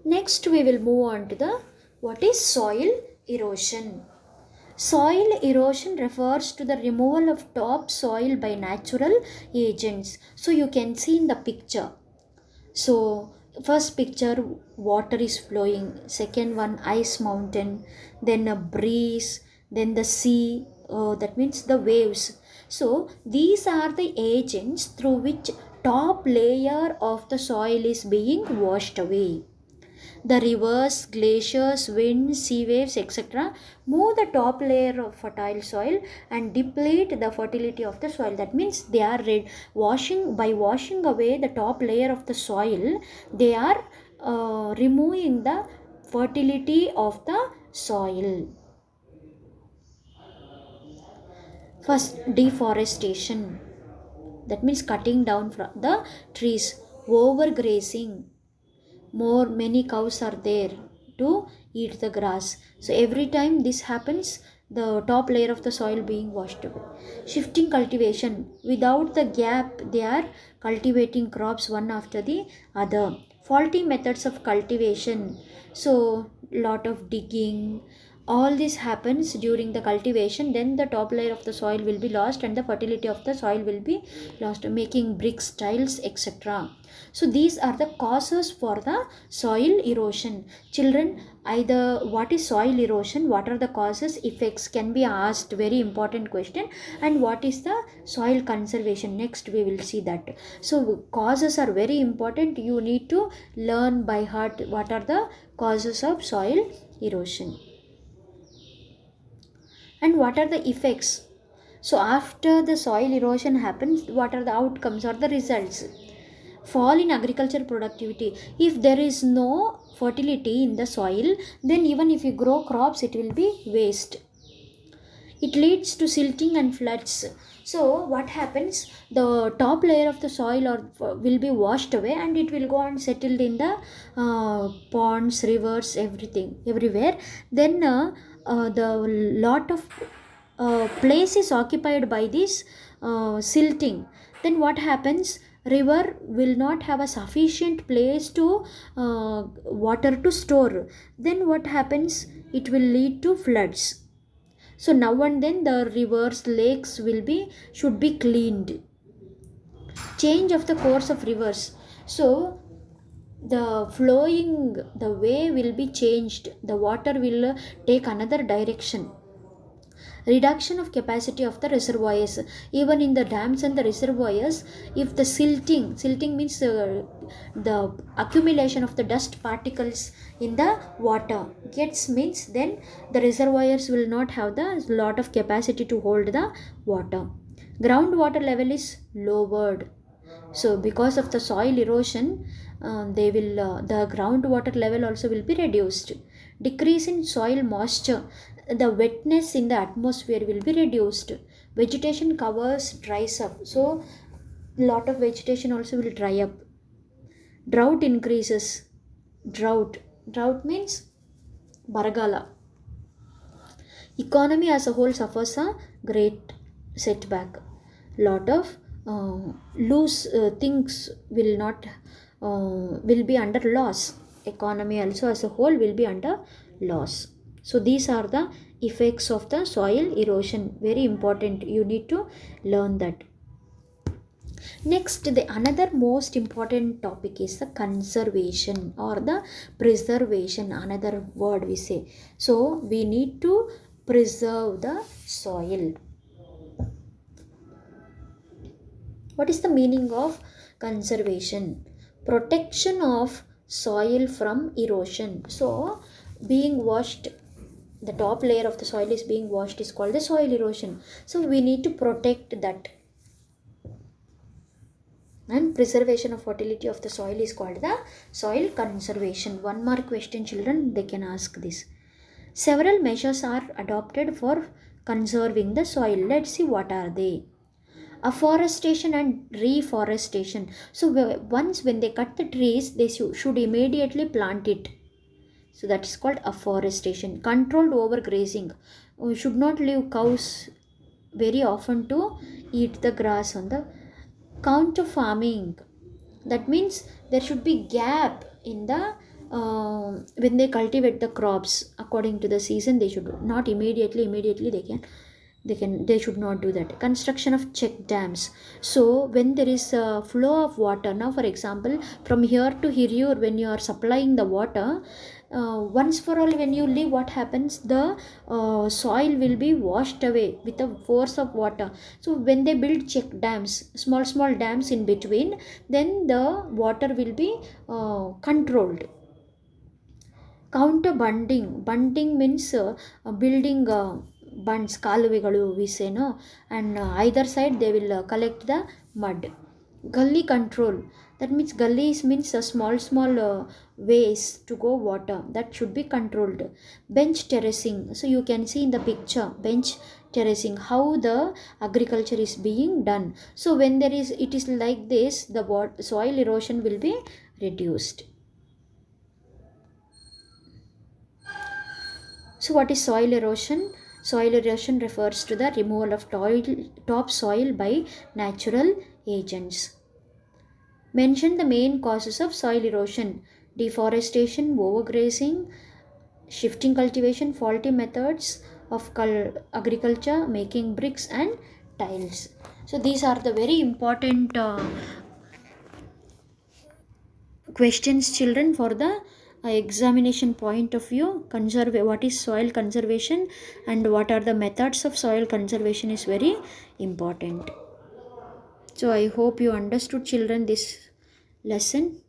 Next we will move on to the what is soil erosion. Soil erosion refers to the removal of top soil by natural agents. So you can see in the picture. So first picture, water is flowing. Second one, ice mountain. Then a breeze. Then the sea. That means the waves. So these are the agents through which top layer of the soil is being washed away. The rivers, glaciers, winds, sea waves, etc. move the top layer of fertile soil and deplete the fertility of the soil. That means they are washing away the top layer of the soil. They are removing the fertility of the soil. First, deforestation. That means cutting down from the trees, overgrazing. Many cows are there to eat the grass. So every time this happens, the top layer of the soil being washed away. Shifting cultivation, without the gap they are cultivating crops one after the other. Faulty methods of cultivation, so lot of digging, all this happens during the cultivation. Then the top layer of the soil will be lost and the fertility of the soil will be lost, making bricks, tiles, etc. So these are the causes for the soil erosion. Children, either what is soil erosion, what are the causes, effects can be asked, very important question. And what is the soil conservation, next we will see that. So causes are very important, you need to learn by heart what are the causes of soil erosion and what are the effects. So after the soil erosion happens, what are the outcomes or the results? Fall in agriculture productivity. If there is no fertility in the soil, then even if you grow crops, it will be waste. It leads to silting and floods. So what happens, the top layer of the soil will be washed away and it will go and settled in the ponds, rivers, everything, everywhere. Then the lot of place is occupied by this silting. Then what happens, river will not have a sufficient place to water to store. Then what happens, it will lead to floods. So now and then the rivers, lakes will be should be cleaned. Change of the course of rivers, so the flowing, the way will be changed, the water will take another direction. Reduction of capacity of the reservoirs, even in the dams and the reservoirs, if the silting means the accumulation of the dust particles in the water gets means, then the reservoirs will not have the lot of capacity to hold the water. Groundwater level is lowered. So because of the soil erosion, they will the groundwater level also will be reduced. Decrease in soil moisture, the wetness in the atmosphere will be reduced. Vegetation covers dries up, so lot of vegetation also will dry up. Drought increases. Drought means baragala. Economy as a whole suffers a great setback. Lot of loose things will not will be under loss. Economy also as a whole will be under loss. So these are the effects of the soil erosion, very important, you need to learn that. Next, the another most important topic is the conservation or the preservation, another word we say. So we need to preserve the soil. What is the meaning of conservation? Protection of soil from erosion. So being washed, the top layer of the soil is being washed is called the soil erosion. So we need to protect that. And preservation of fertility of the soil is called the soil conservation. One more question, children, they can ask this. Several measures are adopted for conserving the soil. Let's see what are they. Afforestation and reforestation. So once when they cut the trees, they should immediately plant it. So that is called afforestation. Controlled overgrazing. We should not leave cows very often to eat the grass on the counter farming. That means there should be gap in the when they cultivate the crops according to the season, they should not immediately they should not do that. Construction of check dams. So when there is a flow of water, now for example from here to Hirur, when you are supplying the water, once for all when you leave, what happens, the soil will be washed away with the force of water. So when they build check dams, small dams in between, then the water will be controlled. Counter bunting means building bunds, kaluvegalu we say, no, and either side they will collect the mud. Gully control, that means gullies means small ways to go water, that should be controlled. Bench terracing, so you can see in the picture bench terracing how the agriculture is being done. So when there is, it is like this, the soil erosion will be reduced. So, what is soil erosion? Soil erosion refers to the removal of topsoil by natural agents. Mention the main causes of soil erosion: deforestation, overgrazing, shifting cultivation, faulty methods of agriculture, making bricks and tiles. So, these are the very important questions, children, for the examination point of view. What is soil conservation and what are the methods of soil conservation is very important. So I hope you understood, children, this lesson.